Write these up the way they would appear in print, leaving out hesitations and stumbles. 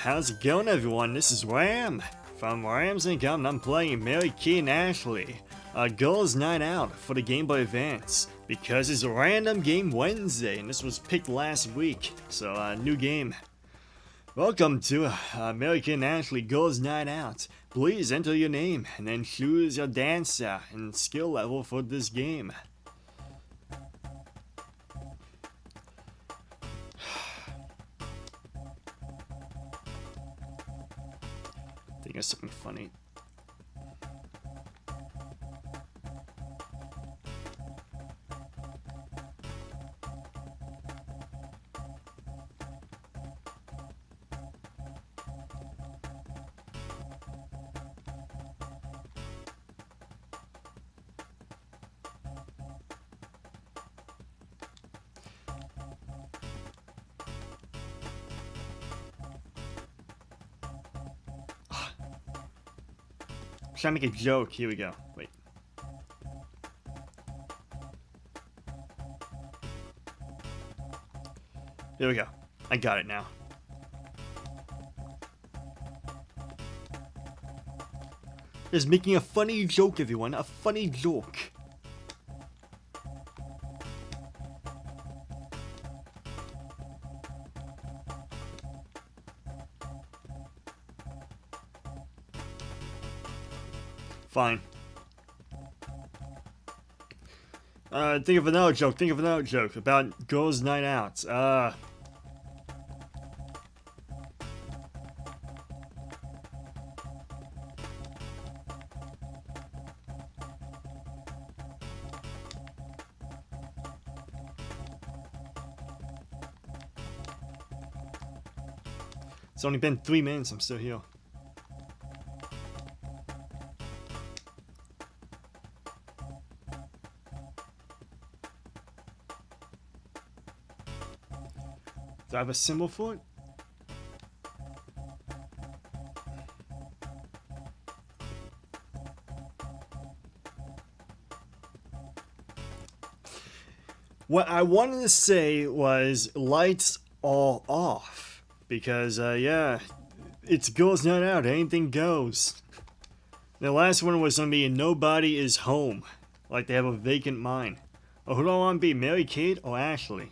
how's it going everyone? This is Ram from RamsTheNameCom and I'm playing Mary Kate and Ashley. Girls Night Out for the Game Boy Advance because it's a random game Wednesday and this was picked last week, so new game. Welcome to Mary Kate and Ashley Girls Night Out. Please enter your name and then choose your dancer and skill level for this game. Think of something funny. Trying to make a joke. Here we go. Wait. Here we go. I got it now. Just making a funny joke, everyone. A funny joke. Fine. Think of another joke. Think of another joke about girls' night out. It's only been 3 minutes. I'm still here. Do I have a symbol for it? What I wanted to say was lights all off. Because, yeah, it's girls night out. Anything goes. The last one was going to be nobody is home. Like they have a vacant mind. Oh, who do I want to be? Mary Kate or Ashley?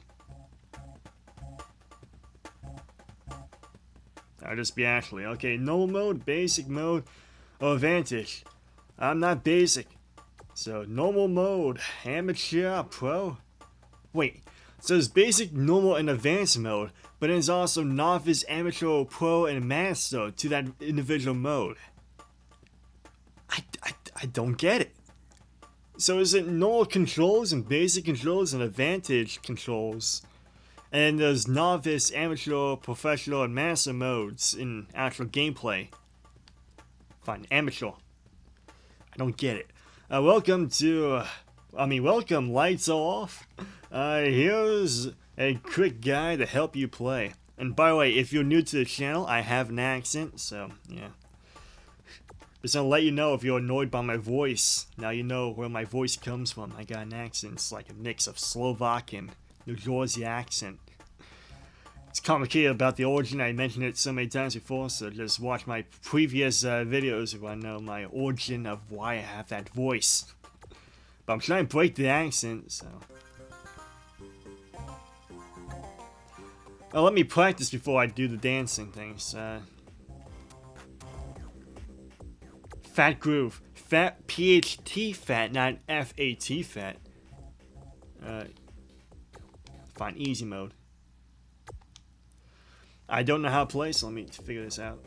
I'll just be Ashley. Okay, normal mode, basic mode, or advantage. I'm not basic. So, normal mode, amateur, pro. Wait, so there's basic, normal, and advanced mode, but there's also novice, amateur, pro, and master to that individual mode. I don't get it. So is it normal controls and basic controls and advantage controls? And there's novice, amateur, professional, and master modes in actual gameplay. Fine, amateur. I don't get it. Welcome, lights off. Here's a quick guide to help you play. And by the way, if you're new to the channel, I have an accent, so yeah. Just gonna let you know if you're annoyed by my voice. Now you know where my voice comes from. I got an accent. It's like a mix of Slovak and New Jersey accent. It's complicated about the origin. I mentioned it so many times before, so just watch my previous videos if I know my origin of why I have that voice. But I'm trying to break the accent, so. Well, let me practice before I do the dancing things. Fat groove. Fat, PHT fat, not FAT fat. Fine, easy mode. I don't know how to play, so let me figure this out.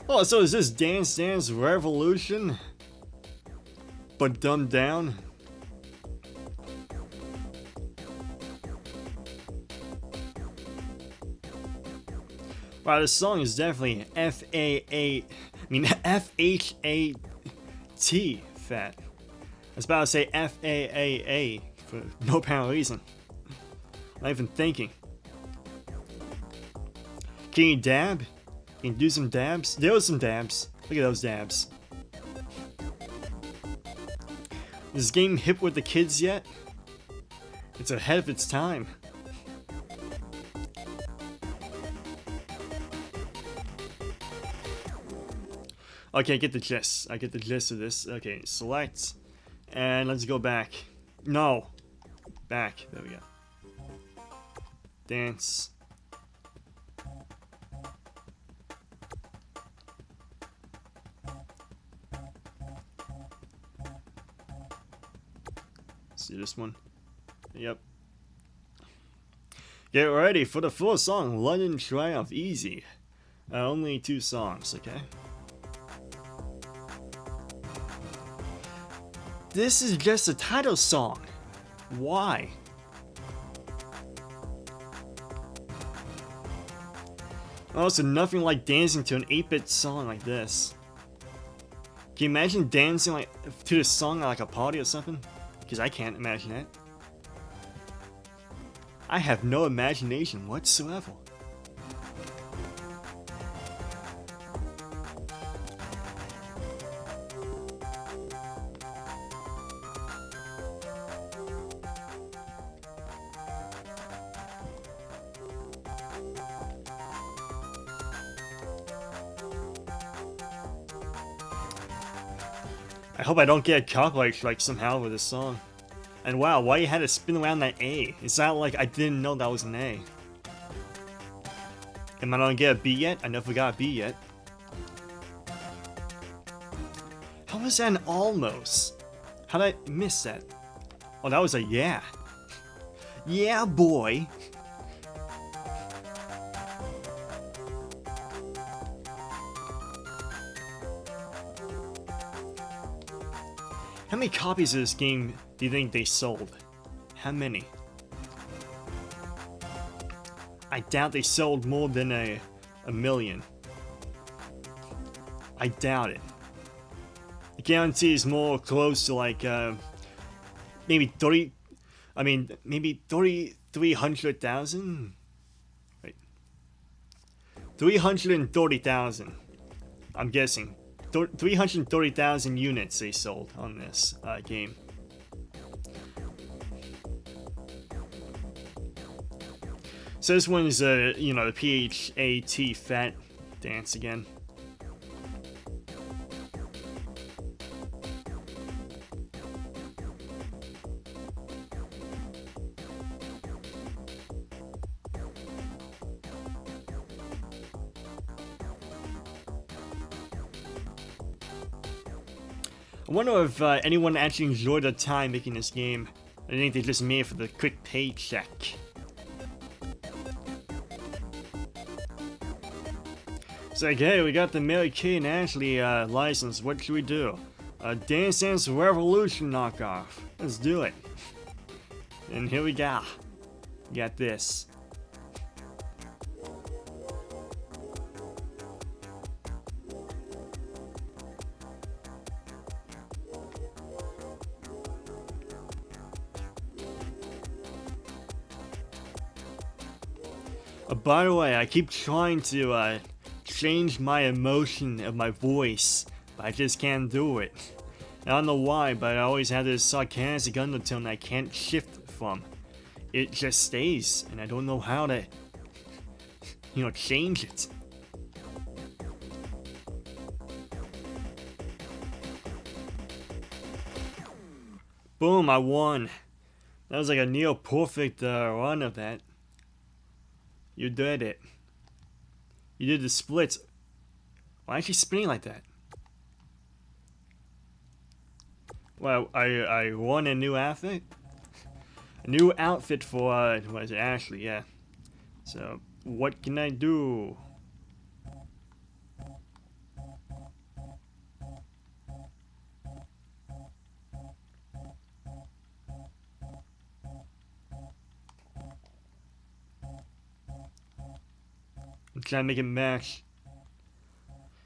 Oh, so is this Dance Dance Revolution? But dumbed down? Wow, this song is definitely FHAT fat. I was about to say FAAA for no apparent reason. Not even thinking. Can you dab? Can you do some dabs? There was some dabs. Look at those dabs. Is this game hip with the kids yet? It's ahead of its time. Okay, I get the gist. I get the gist of this. Okay, select. And let's go back. No. Back. There we go. Dance. See this one? Yep. Get ready for the full song, London Triumph, easy. Only 2 songs, okay? This is just a title song. Why? Also, nothing like dancing to an 8-bit song like this. Can you imagine dancing like to this song at like a party or something? Because I can't imagine it. I have no imagination whatsoever. I hope I don't get a copyright strike somehow with this song. And wow, why you had to spin around that A? It's not like I didn't know that was an A. Am I gonna get a B yet? I never got a B yet. How was that an almost? How did I miss that? Oh, that was a yeah. Yeah, boy. How many copies of this game do you think they sold? How many? I doubt they sold more than a million. I doubt it. I guarantee it's more close to like maybe 30. I mean, maybe 300,000. Wait, 330,000. I'm guessing. 330,000 units they sold on this game. So this one's you know, the PHAT fat dance again. I wonder if anyone actually enjoyed their time making this game. I think they just made it for the quick paycheck. It's like, hey, we got the Mary Kay and Ashley license. What should we do? Dance Dance Revolution knockoff. Let's do it. And here we go. We got this. By the way, I keep trying to change my emotion of my voice, but I just can't do it. I don't know why, but I always have this sarcastic undertone I can't shift from. It just stays, and I don't know how to, you know, change it. Boom, I won. That was like a near perfect run of that. You did it. You did the splits. Why is she spinning like that? Well, I won a new outfit? A new outfit for, what is it, Ashley, yeah. So, what can I do? I'm trying to make it match.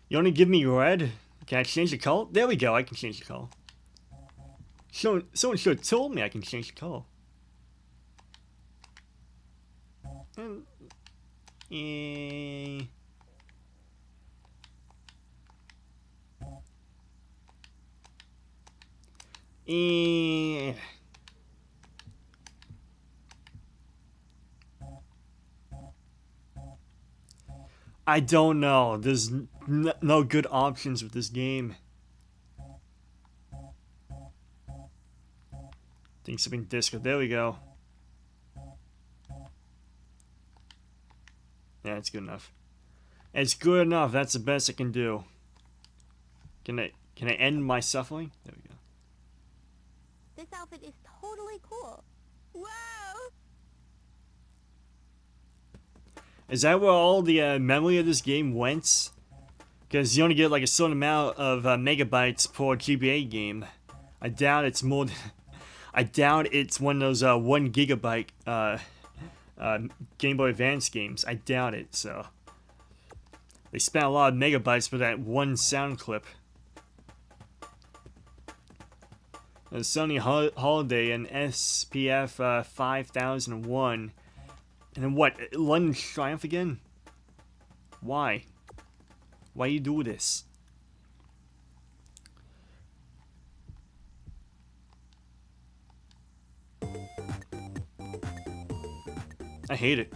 You only give me red? Can I change the color? There we go, I can change the color. Someone should have told me I can change the color. Eh. I don't know. There's no good options with this game. Think something disco. There we go. Yeah, it's good enough. It's good enough. That's the best I can do. Can I end my suffering? There we go. This outfit is totally cool. Whoa! Is that where all the memory of this game went? Because you only get like a certain amount of megabytes per GBA game. I doubt it's more than I doubt it's one of those 1 gigabyte Game Boy Advance games. I doubt it, so. They spent a lot of megabytes for that one sound clip. A Sunny Holiday and SPF 5001. And then what? London Triumph again? Why? Why you do this? I hate it.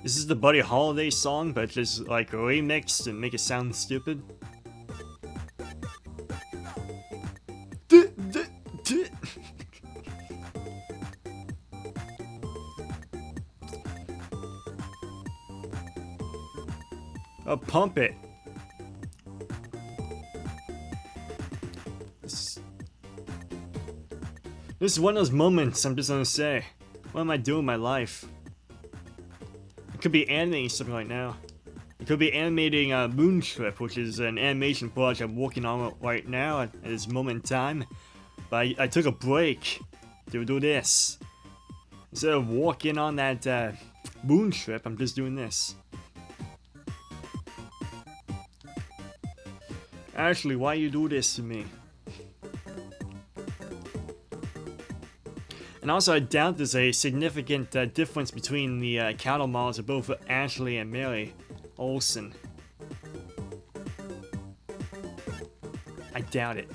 This is the Buddy Holiday song, but just like remixed and make it sound stupid. Oh, pump it. This is one of those moments I'm just gonna say. What am I doing in my life? I could be animating something right now. I could be animating Moontrip, which is an animation project I'm working on right now at this moment in time. But I took a break to do this. Instead of working on that Moontrip, I'm just doing this. Ashley, why you do this to me? And also, I doubt there's a significant difference between the cattle models of both Ashley and Mary Olsen. I doubt it.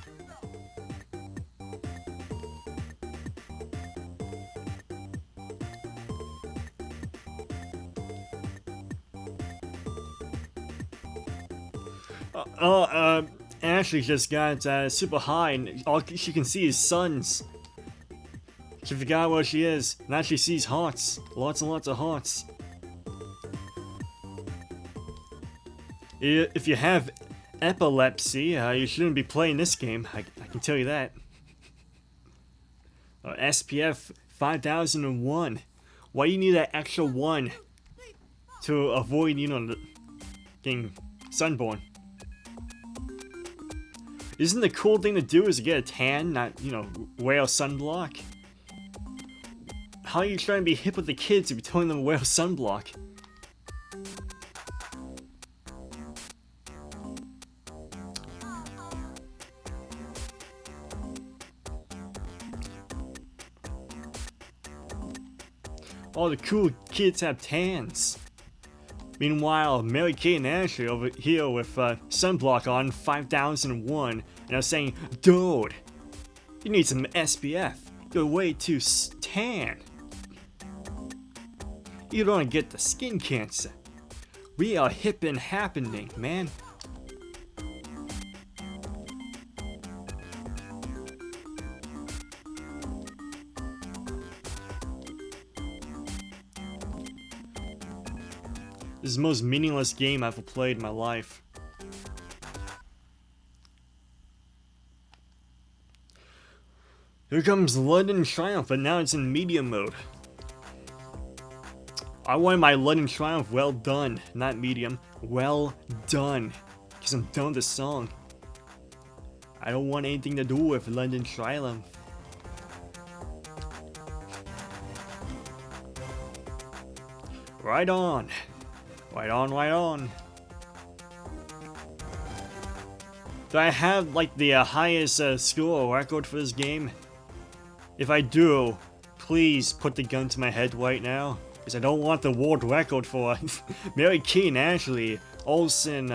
Ashley just got super high, and all she can see is suns. She forgot where she is. Now she sees hearts. Lots and lots of hearts. If you have epilepsy, you shouldn't be playing this game. I can tell you that. SPF 5001. Why do you need that extra 1 to avoid, you know, getting sunborn? Isn't the cool thing to do is to get a tan, not, you know, wear a sunblock? How are you trying to be hip with the kids if you're telling them to wear a sunblock? All the cool kids have tans. Meanwhile, Mary Kate and Ashley over here with sunblock on 5001, and I was saying, dude, you need some SPF. You're way too tan. You don't get the skin cancer. We are hip and happening, man. This is the most meaningless game I've ever played in my life. Here comes London Triumph, but now it's in medium mode. I want my London Triumph well done, not medium. Well done. Because I'm done with this song. I don't want anything to do with London Triumph. Right on. Right on, right on. Do I have, like, the highest score record for this game? If I do, please put the gun to my head right now. Because I don't want the world record for Mary Kate and Ashley Olsen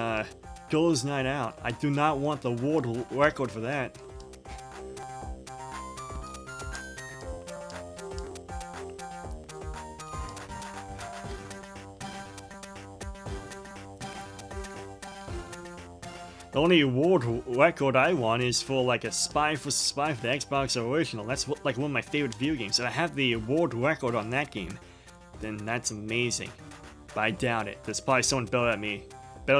girls' night out. I do not want the world record for that. The only world record I want is for like a Spy vs. Spy for the Xbox original. That's like one of my favorite video games. If I have the world record on that game, then that's amazing. But I doubt it. There's probably someone better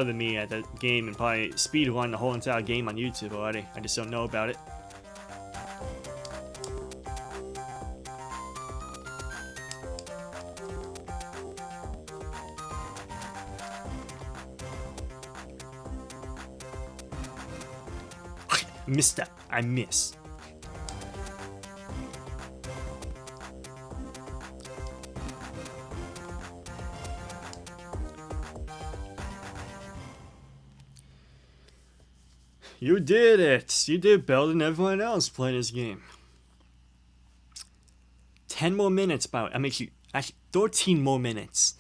than me at the game, and probably speedrun the whole entire game on YouTube already. I just don't know about it. Misstep. I miss. You did it! You did better than everyone else playing this game. 10 more minutes, actually 13 more minutes.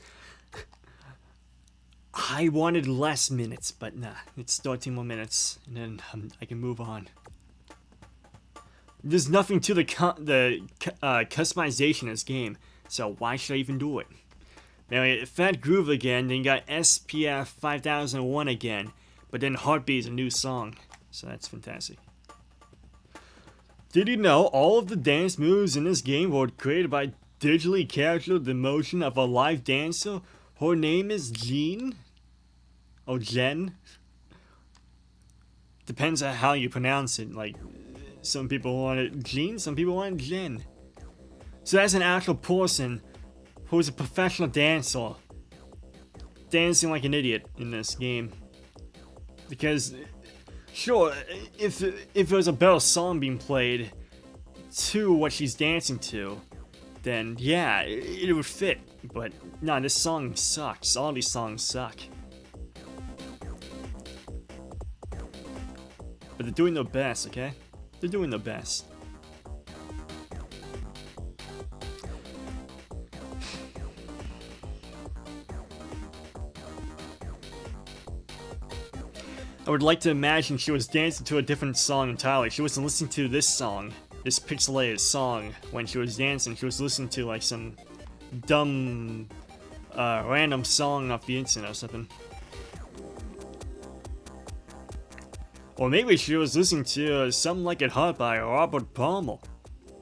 I wanted less minutes, but nah, it's 13 more minutes, and then I can move on. There's nothing to the customization in this game, so why should I even do it? Anyway, Fat Groove again, then you got SPF 5001 again, but then Heartbeat is a new song, so that's fantastic. Did you know all of the dance moves in this game were created by digitally captured the motion of a live dancer? Her name is Jean? Oh, Jen? Depends on how you pronounce it. Like, some people want it Jean, some people want it Jen. So that's an actual person who's a professional dancer. Dancing like an idiot in this game. Because, sure, if there was a better song being played to what she's dancing to, then yeah, it would fit. But no, this song sucks. All these songs suck. But they're doing their best, okay? They're doing their best. I would like to imagine she was dancing to a different song entirely. She wasn't listening to this song, this pixelated song, when she was dancing. She was listening to like some dumb, random song off the internet or something. Or maybe she was listening to Something Like It Hot by Robert Palmer.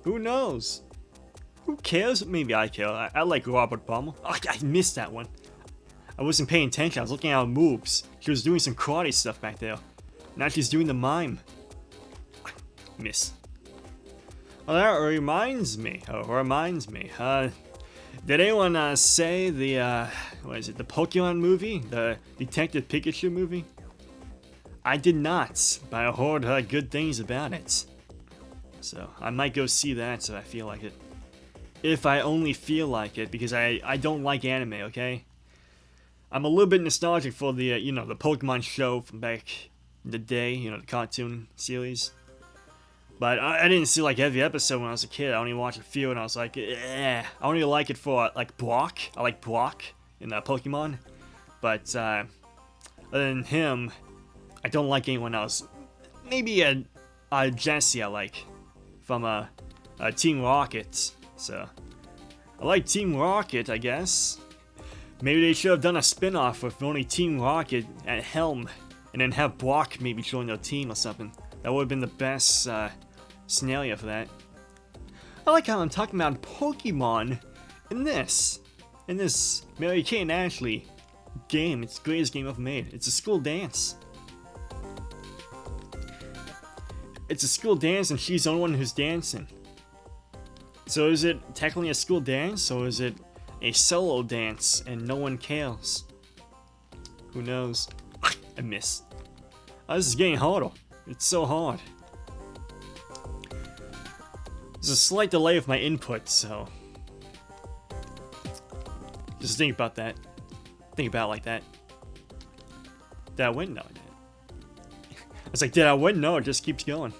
Who knows? Who cares? Maybe I care. I like Robert Palmer. Oh, I missed that one. I wasn't paying attention. I was looking at her moves. She was doing some karate stuff back there. Now she's doing the mime. Miss. Well, that reminds me. Did anyone say the what is it? The Pokemon movie, the Detective Pikachu movie? I did not, but I heard good things about it. So I might go see that if I feel like it. If I only feel like it, because I don't like anime. Okay. I'm a little bit nostalgic for the the Pokemon show from back in the day, the cartoon series. But I didn't see like every episode when I was a kid. I only watched a few, and I was like, eh. I only like it for like Brock. I like Brock in Pokemon, but other than him, I don't like anyone else. Maybe a Jessie I like from Team Rocket. So I like Team Rocket, I guess. Maybe they should have done a spin-off with only Team Rocket at helm, and then have Brock maybe join their team or something. That would have been the best scenario for that. I like how I'm talking about Pokemon in this Mary Kate and Ashley game. It's the greatest game ever made. It's a school dance. It's a school dance, and she's the only one who's dancing. So is it technically a school dance, or is it a solo dance and no one cares? Who knows? I missed. Oh, this is getting harder. It's so hard. There's a slight delay of my input, so just think about that. Think about it like that. Did I win? No, I didn't. I was like, did I win? No, it just keeps going.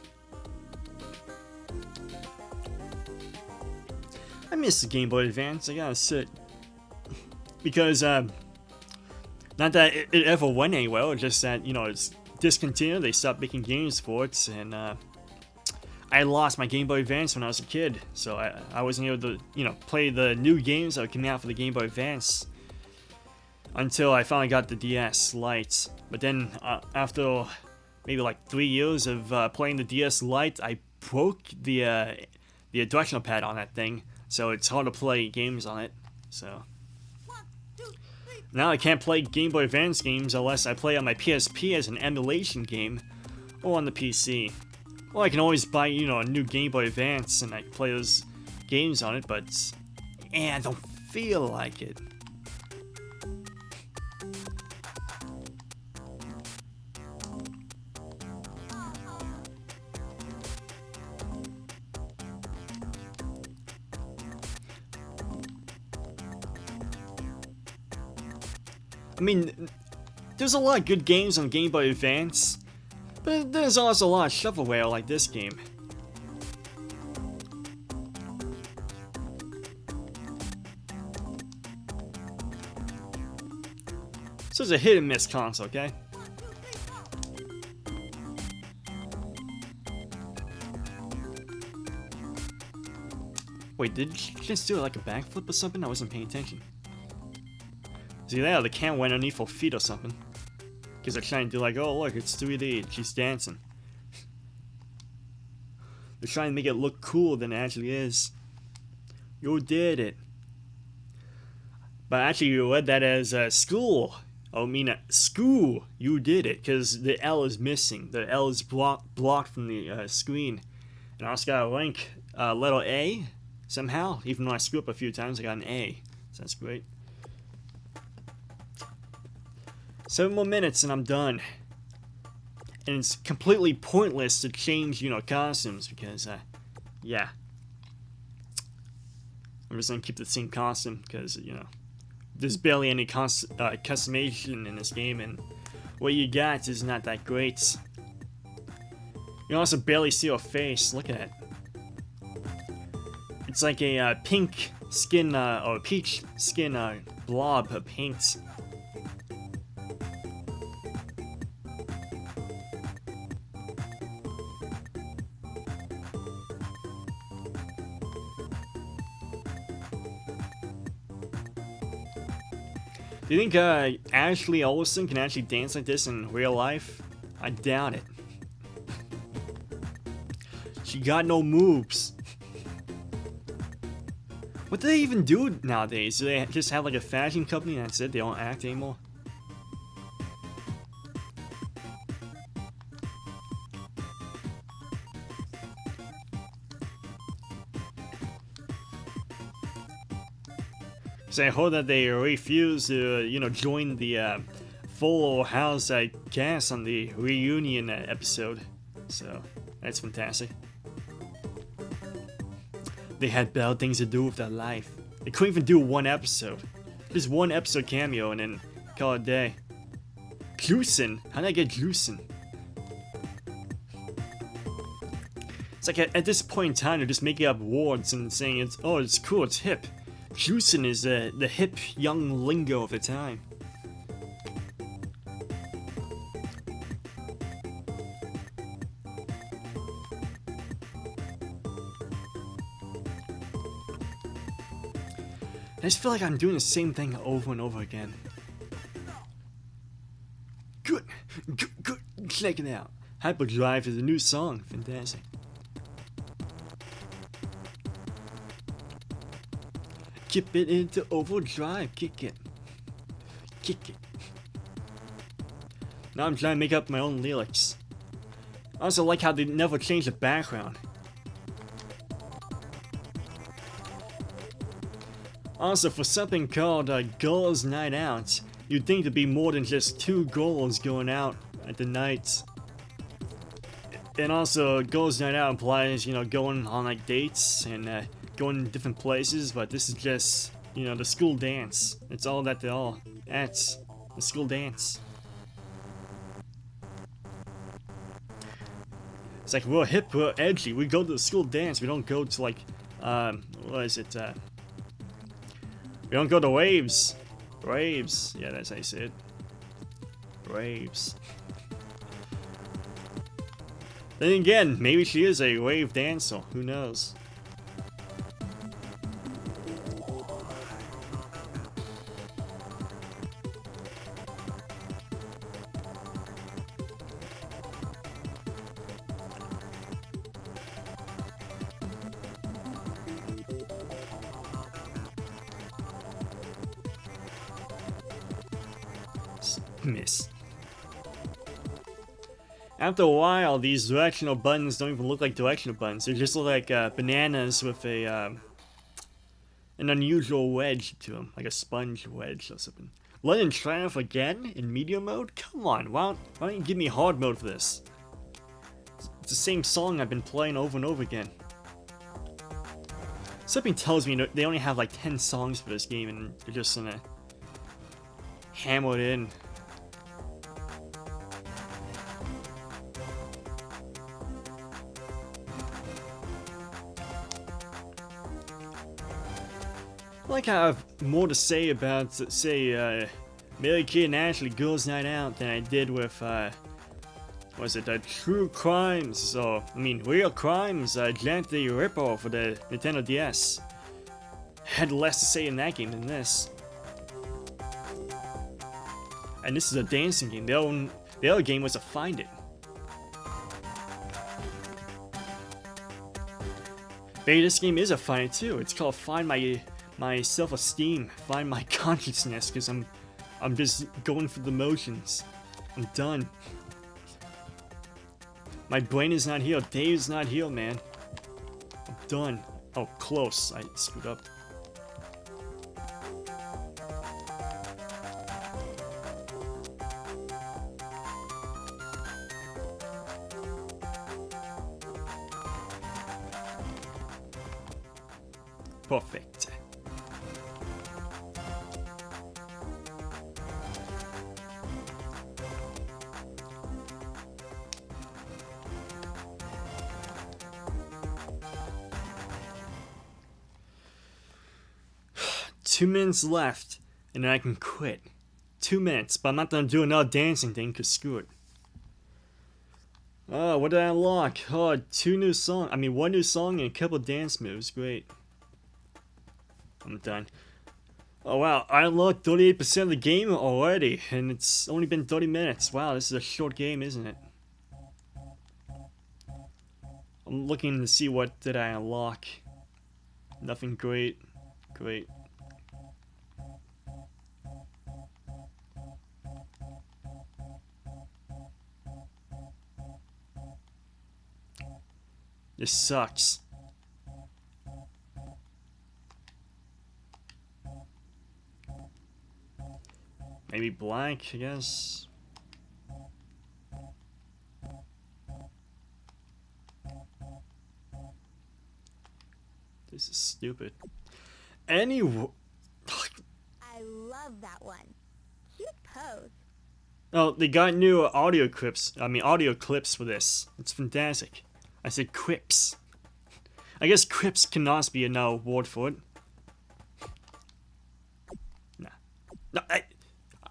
I missed the Game Boy Advance. I gotta sit. Because Not that it ever went anywhere, just that, you know, it's discontinued. They stopped making games for it, and I lost my Game Boy Advance when I was a kid, so I wasn't able to, you know, play the new games that were coming out for the Game Boy Advance until I finally got the DS Lite. But then after maybe like 3 years of playing the DS Lite, I broke the directional pad on that thing, so it's hard to play games on it. So now I can't play Game Boy Advance games unless I play on my PSP as an emulation game or on the PC. Well, I can always buy, you know, a new Game Boy Advance and I can play those games on it, but I don't feel like it. I mean, there's a lot of good games on Game Boy Advance, but there's also a lot of shovelware like this game. So it's a hit and miss console, okay? Wait, did she just do like a backflip or something? I wasn't paying attention. See that? The can went underneath her feet or something. Because they're trying to do like, oh look, it's 3D, she's dancing. They're trying to make it look cooler than it actually is. You did it. But actually you read that as school. I mean school, you did it. Because the L is missing. The L is blocked from the screen. And I also got a link, letter A, somehow. Even though I screwed up a few times, I got an A. So that's great. 7 more minutes and I'm done. And it's completely pointless to change, you know, costumes because, yeah. I'm just gonna keep the same costume because, you know, there's barely any customization in this game and what you got is not that great. You can also barely see her face. Look at it. It's like a pink skin, or peach skin blob of paint. Do you think Ashley Olsen can actually dance like this in real life? I doubt it. She got no moves. What do they even do nowadays? Do they just have like a fashion company and that's it? They don't act anymore? So I heard that they refused to, you know, join the Full House cast on the reunion episode. So that's fantastic. They had better things to do with their life. They couldn't even do one episode. Just one episode cameo and then call it a day. Juicin'? How did I get juicin'? It's like at this point in time, they're just making up words and saying it's, oh, it's cool, it's hip. Juicin' is the hip, young lingo of the time. I just feel like I'm doing the same thing over and over again. Good. Check it out. Hyperdrive is a new song. Fantastic. Keep it into overdrive. Kick it. Now I'm trying to make up my own lyrics. I also like how they never change the background. Also, for something called Girls' Night Out, you'd think there'd be more than just 2 girls going out at the night. And also, Girls' Night Out implies, you know, going on like dates and going to different places, but this is just, you know, the school dance. It's all that they're all at, the school dance. It's like, we're hip, we're edgy, we go to the school dance, we don't go to like, what is it, we don't go to raves. Raves, yeah, that's how you say it. Braves. Then again, maybe she is a wave dancer. Who knows? Miss. After a while, these directional buttons don't even look like directional buttons. They just look like bananas with a an unusual wedge to them, like a sponge wedge or something. London Triumph again in medium mode? Come on, why don't you give me hard mode for this? It's the same song I've been playing over and over again. Something tells me they only have like 10 songs for this game and they're just gonna hammer it in. I like how I have more to say about, say, Mary Kate and Ashley Girls Night Out than I did with, was it True Crimes, or, I mean, Real Crimes, Jack the Ripper for the Nintendo DS. Had less to say in that game than this. And this is a dancing game. The other game was a Find It. Maybe this game is a Find It too. It's called Find My self-esteem, find my consciousness, because I'm just going through the motions. I'm done. My brain is not healed. Dave's not healed, man. I'm done. Oh, close. I screwed up. Perfect. Two minutes left, and then I can quit. 2 minutes, but I'm not gonna do another dancing thing, cause screw it. Oh, what did I unlock? Oh, one new song and a couple dance moves. Great. I'm done. Oh wow, I unlocked 38% of the game already, and it's only been 30 minutes. Wow, this is a short game, isn't it? I'm looking to see what did I unlock. Nothing great. Great. This sucks. Maybe black, I guess. This is stupid. Anyway. I love that one. Cute pose. Oh, they got new audio clips for this. It's fantastic. I said quips. I guess quips cannot be another word for it. Nah. No,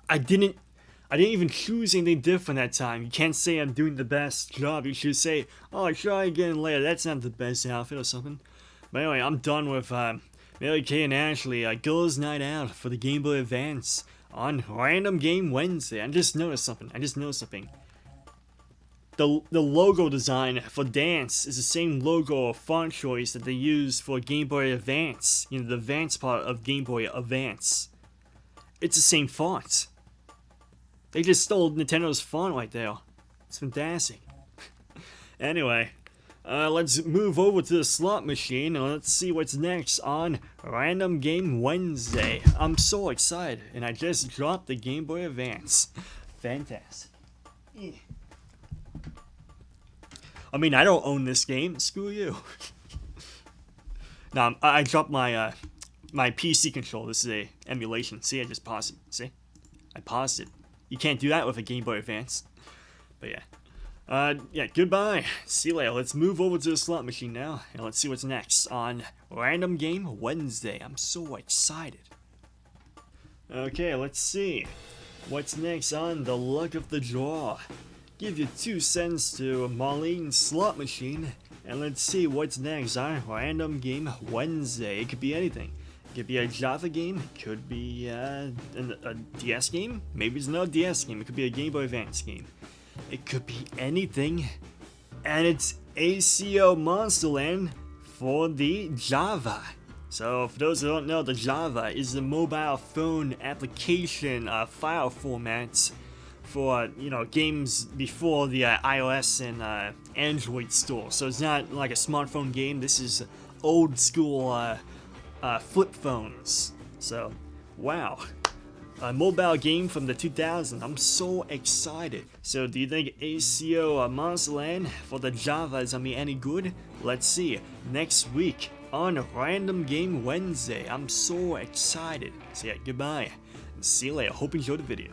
I didn't even choose anything different that time. You can't say I'm doing the best job. You should say, oh, I'll try again later. That's not the best outfit or something. But anyway, I'm done with Mary Kay and Ashley, Girls Night Out for the Game Boy Advance on Random Game Wednesday. I just noticed something. The logo design for Dance is the same logo or font choice that they use for Game Boy Advance. You know, the Advance part of Game Boy Advance. It's the same font. They just stole Nintendo's font right there. It's fantastic. Anyway, let's move over to the slot machine and let's see what's next on Random Game Wednesday. I'm so excited, and I just dropped the Game Boy Advance. Fantastic. Yeah. I mean, I don't own this game. Screw you. Now, I dropped my my PC controller. This is a emulation. See, I just paused it. See? I paused it. You can't do that with a Game Boy Advance. But yeah. Yeah, goodbye. See you later. Let's move over to the slot machine now, and let's see what's next on Random Game Wednesday. I'm so excited. Okay, let's see. What's next on the luck of the draw? Give your 2 cents to Marlene's slot machine, and let's see what's next on Random Game Wednesday. It could be anything. It could be a Java game, it could be a DS game, maybe it's not a DS game, it could be a Game Boy Advance game. It could be anything, and it's ACO Monsterland for the Java. So for those who don't know, the Java is the mobile phone application file formats for games before the iOS and Android store. So it's not like a smartphone game. This is old school flip phones. So wow, a mobile game from the 2000s. I'm so excited. So do you think ACO Monsterland for the Java is gonna be any good? Let's see next week on Random Game Wednesday. I'm so excited. So yeah, goodbye and see you later. Hope you enjoyed the video.